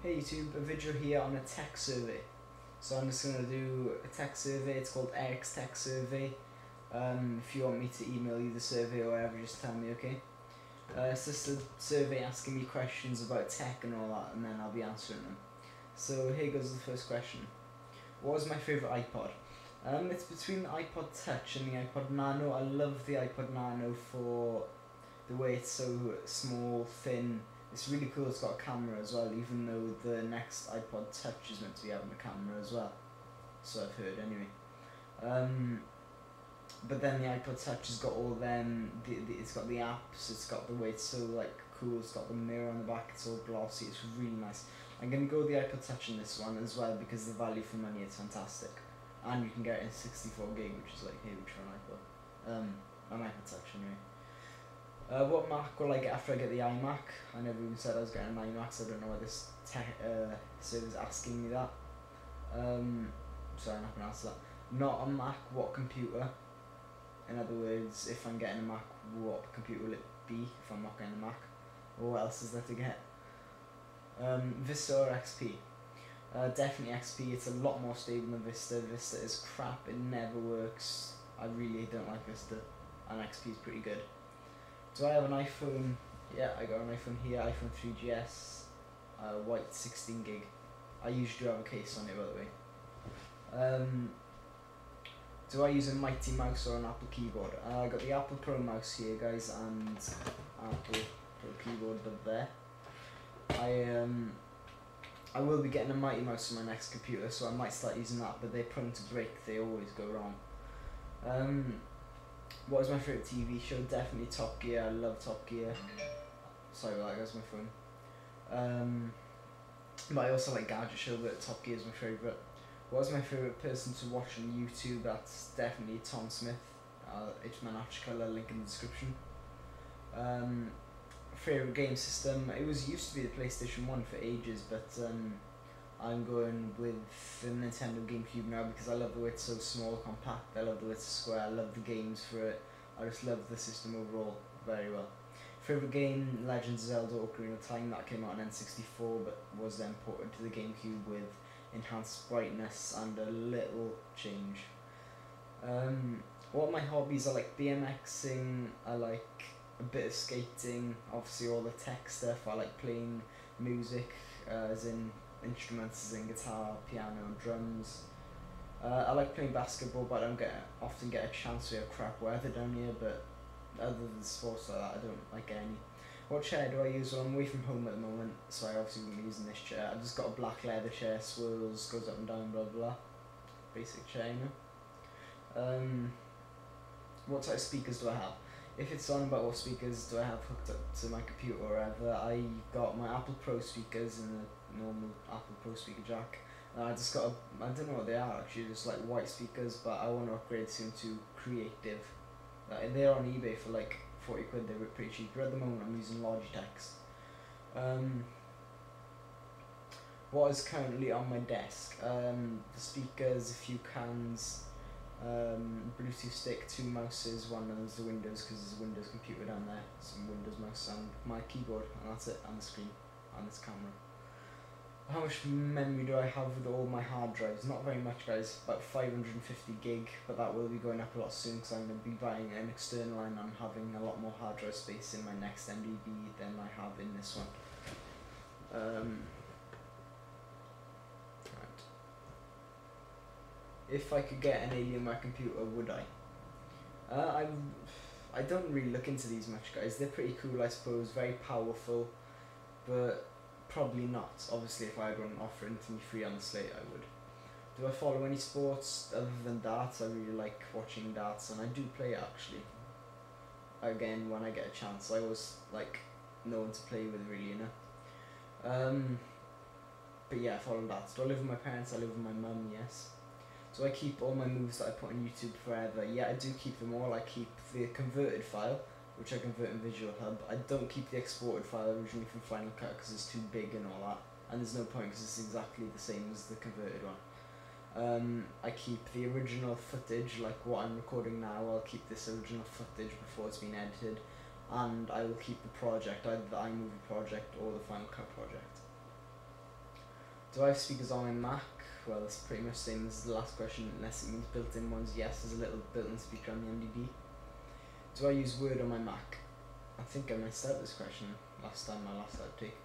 Hey YouTube, a video here on a tech survey. So I'm just going to do a tech survey. It's called Erik's Tech Survey. If you want me to email you the survey or whatever, just tell me, okay? It's just a survey asking me questions about tech and all that, and then I'll be answering them. So here goes the first question. What was my favourite iPod? It's between the iPod Touch and the iPod Nano. I love the iPod Nano for the way it's so small, thin. It's really cool. It's got a camera as well, even though the next iPod Touch is meant to be having a camera as well. So I've heard anyway. But then the iPod Touch has got all them. It's got the apps. It's got the way it's so like cool. It's got the mirror on the back. It's all glossy. It's really nice. I'm gonna go with the iPod Touch in this one as well because the value for money is fantastic, and you can get it in 64 gig, which is like huge for an iPod. An iPod Touch anyway. What Mac will I get after I get the iMac? I never even said I was getting an iMac, so I don't know why this server's asking me that. So I'm not going to answer that. Not a Mac, what computer? In other words, if I'm getting a Mac, what computer will it be if I'm not getting a Mac? Or what else is there to get? Vista or XP? Definitely XP. It's a lot more stable than Vista. Vista is crap, it never works. I really don't like Vista, and XP is pretty good. Do I have an iPhone? Yeah, I got an iPhone here, iPhone 3GS, white 16 gig. I usually do have a case on it, by the way. Do I use a Mighty mouse or an Apple keyboard? I got the Apple Pro mouse here, guys, and Apple Pro keyboard up there. I will be getting a Mighty mouse for my next computer, so I might start using that, but they're prone to break, they always go wrong. What was my favourite TV show? Definitely Top Gear. I love Top Gear. Sorry about that, that's my phone. But I also like Gadget Show, but Top Gear is my favourite. What was my favourite person to watch on YouTube? That's definitely Tom Smith. Itsmynaturalcolour, link in the description. Favourite game system? It used to be the PlayStation 1 for ages, but I'm going with the Nintendo GameCube now because I love the way it's so small, compact. I love the way it's square. I love the games for it. I just love the system overall very well. Favorite game: Legend of Zelda: Ocarina of Time. That came out on N64, but was then ported to the GameCube with enhanced brightness and a little change. What are my hobbies? I like BMXing. I like a bit of skating. Obviously, all the tech stuff. I like playing music, as in instruments, as in guitar, piano, and drums. I like playing basketball, but I don't often get a chance. We have crap weather down here, but other than sports like that, I don't like any. What chair do I use? Well, I'm away from home at the moment, so I obviously won't be using this chair. I've just got a black leather chair, swirls, goes up and down, blah blah. Basic chair, you know. What type of speakers do I have? If it's on about what speakers do I have hooked up to my computer or whatever, I got my Apple Pro speakers and a normal Apple Pro speaker jack. I just got I don't know what they are actually, just like white speakers, but I want to upgrade soon to Creative. They're on eBay for like 40 quid, they were pretty cheap. But at the moment I'm using Logitech's. What is currently on my desk? The speakers, a few cans, Bluetooth stick, 2 mouses, one is the Windows because there's a Windows computer down there, some Windows mouse, and my keyboard, and that's it, and the screen, and this camera. How much memory do I have with all my hard drives? Not very much, guys, about 550 gig, but that will be going up a lot soon because I'm going to be buying an external and I'm having a lot more hard drive space in my next MDB than I have in this one. If I could get an Alienware computer, would I? I don't really look into these much, guys. They're pretty cool, I suppose, very powerful, but probably not. Obviously, if I had one offering to me free on the slate, I would. Do I follow any sports other than darts? I really like watching darts, and I do play it actually. Again, when I get a chance, I always like no one to play with, really, you know. But yeah, I follow darts. Do I live with my parents? I live with my mum, yes. Do I keep all my moves that I put on YouTube forever? Yeah, I do keep them all. I keep the converted file, which I convert in Visual Hub. I don't keep the exported file originally from Final Cut because it's too big and all that, and there's no point because it's exactly the same as the converted one. I keep the original footage, like what I'm recording now. I'll keep this original footage before it's been edited, and I will keep the project, either the iMovie project or the Final Cut project. Do I have speakers on my Mac? Well, it's pretty much the same as the last question, unless it means built-in ones. Yes, there's a little built-in speaker on the MDD. Do I use Word on my Mac? I think I messed up this question last time, my last update.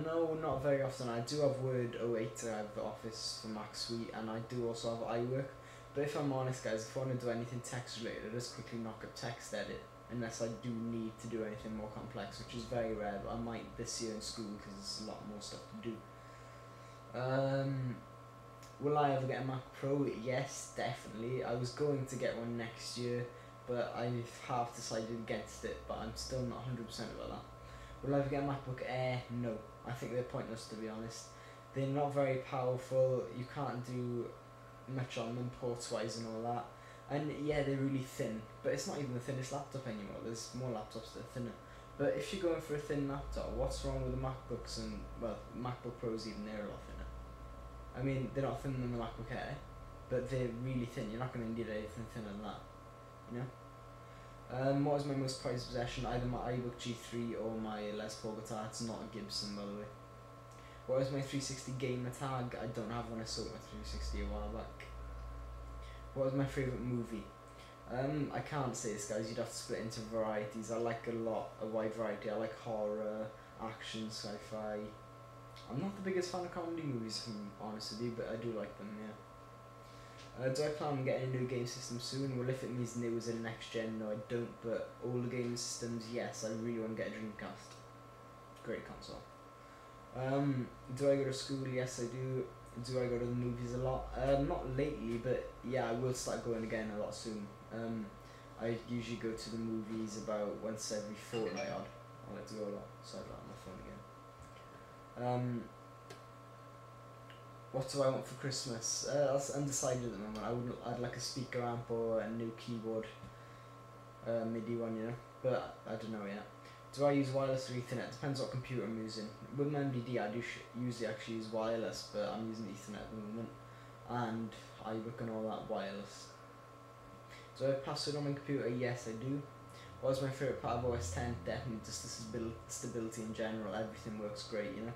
No, not very often. I do have Word 08, I have the Office for Mac Suite, and I do also have iWork. But if I'm honest, guys, if I want to do anything text related, I just quickly knock up text edit, unless I do need to do anything more complex, which is very rare, but I might this year in school because there's a lot more stuff to do. Will I ever get a Mac Pro? Yes, definitely. I was going to get one next year, but I've half decided against it, but I'm still not 100% about that. Will I ever get a MacBook Air? No. I think they're pointless, to be honest. They're not very powerful, you can't do much on them ports-wise and all that. And yeah, they're really thin, but it's not even the thinnest laptop anymore. There's more laptops that are thinner. But if you're going for a thin laptop, what's wrong with the MacBooks and, well, MacBook Pros even, they're a lot thinner. I mean, they're not thinner than the MacBook Air, but they're really thin. You're not going to need anything thinner than that, you know? What was my most prized possession? Either my iBook G3 or my Les Paul guitar. It's not a Gibson, by the way. What was my 360 gamer tag? I don't have one. I sold my 360 a while back. What was my favourite movie? I can't say this, guys. You'd have to split into varieties. I like a wide variety. I like horror, action, sci-fi. I'm not the biggest fan of comedy movies, if I'm honest with you, but I do like them, yeah. Do I plan on getting a new game system soon? Well, if it means new as in next gen, no I don't, but all the game systems, yes, I really want to get a Dreamcast. Great console. Do I go to school? Yes, I do. Do I go to the movies a lot? Not lately, but yeah, I will start going again a lot soon. I usually go to the movies about once every fortnight odd. I like to go a lot, so I've got my phone again. What do I want for Christmas? I was undecided at the moment. I'd like a speaker amp or a new keyboard, MIDI one, you know. But I don't know yet. Do I use wireless or Ethernet? Depends what computer I'm using. With my MDD, I do usually actually use wireless, but I'm using Ethernet at the moment, and iBook and all that wireless. Do I have password on my computer? Yes, I do. What was my favourite part of OS 10? Definitely just the stability in general. Everything works great, you know.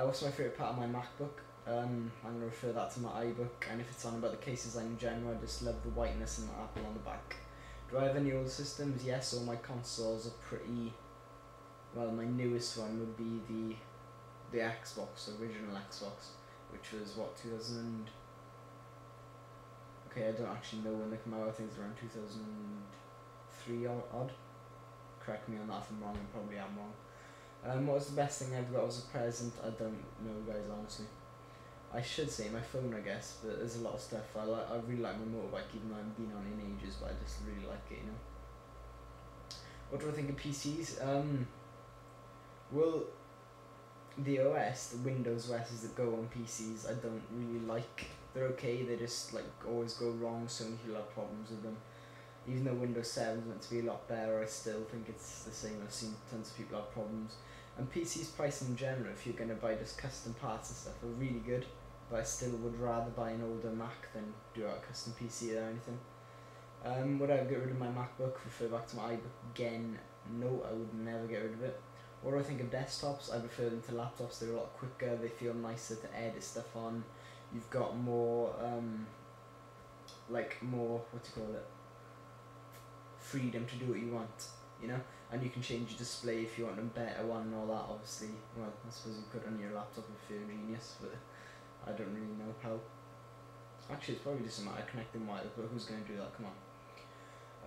What's my favourite part of my MacBook? I'm going to refer that to my iBook, and if it's on about the case design in general, I just love the whiteness and the Apple on the back. Do I have any old systems? Yes, all my consoles are pretty, well, my newest one would be the Xbox, original Xbox, which was what, 2000, okay, I don't actually know when they come out. I think it's around 2003 odd. Correct me on that if I'm wrong, I probably am wrong. What was the best thing I ever got as a present? I don't know, guys, honestly. I should say my phone, I guess, but there's a lot of stuff. I really like my motorbike, even though I haven't been on it in ages, but I just really like it, you know. What do I think of PCs? Well, the OS, the Windows OSs that go on PCs, I don't really like. They're okay, they just like always go wrong, so many people have problems with them. Even though Windows 7 is meant to be a lot better, I still think it's the same. I've seen tons of people have problems. And PC's price in general, if you're going to buy just custom parts and stuff, are really good. But I still would rather buy an older Mac than do a custom PC or anything. Would I get rid of my MacBook? Refer back to my iBook again? No, I would never get rid of it. What do I think of desktops? I prefer them to laptops. They're a lot quicker, they feel nicer to edit stuff on. You've got more, more, freedom to do what you want, you know? And you can change your display if you want a better one and all that, obviously. Well, I suppose you could on your laptop if you're a genius, but I don't really know how. Actually, it's probably just a matter of connecting wireless, but who's going to do that? Come on.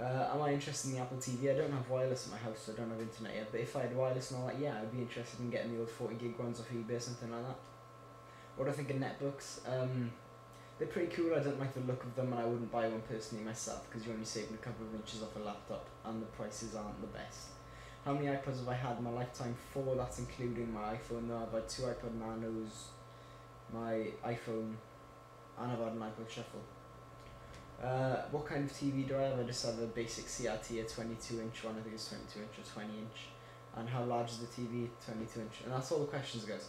Am I interested in the Apple TV? I don't have wireless at my house, so I don't have internet yet, but if I had wireless and all that, yeah, I'd be interested in getting the old 40 gig ones off eBay or something like that. What do I think of netbooks? They're pretty cool. I don't like the look of them, and I wouldn't buy one personally myself because you're only saving a couple of inches off a laptop, and the prices aren't the best. How many iPods have I had in my lifetime? 4, that's including my iPhone. No, I've had 2 iPod Nanos, my iPhone, and I've had an iPod Shuffle. What kind of TV do I have? I just have a basic CRT, a 22-inch one. I think it's 22-inch or 20-inch. And how large is the TV? 22-inch. And that's all the questions, guys.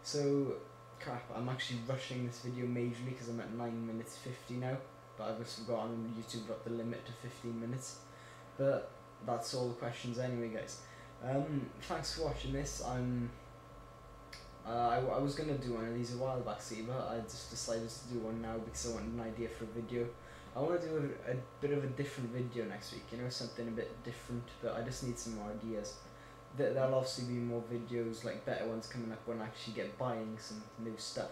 So, crap, I'm actually rushing this video majorly because I'm at 9 minutes 50 now. But I've just forgotten YouTube got the limit to 15 minutes. But that's all the questions anyway, guys. Thanks for watching this. I'm I was gonna do one of these a while back, see, but I just decided to do one now because I wanted an idea for a video. I want to do a bit of a different video next week, you know, something a bit different, but I just need some more ideas. There'll obviously be more videos, like better ones coming up when I actually get buying some new stuff.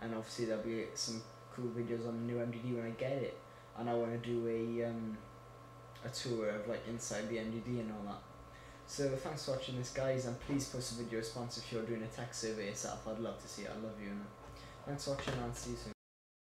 And obviously there'll be some cool videos on the new MDD when I get it. And I want to do a tour of like inside the MDD and all that. So thanks for watching this, guys, and please post a video response if you're doing a tech survey yourself. I'd love to see it. I love you. Thanks for watching, and see you soon.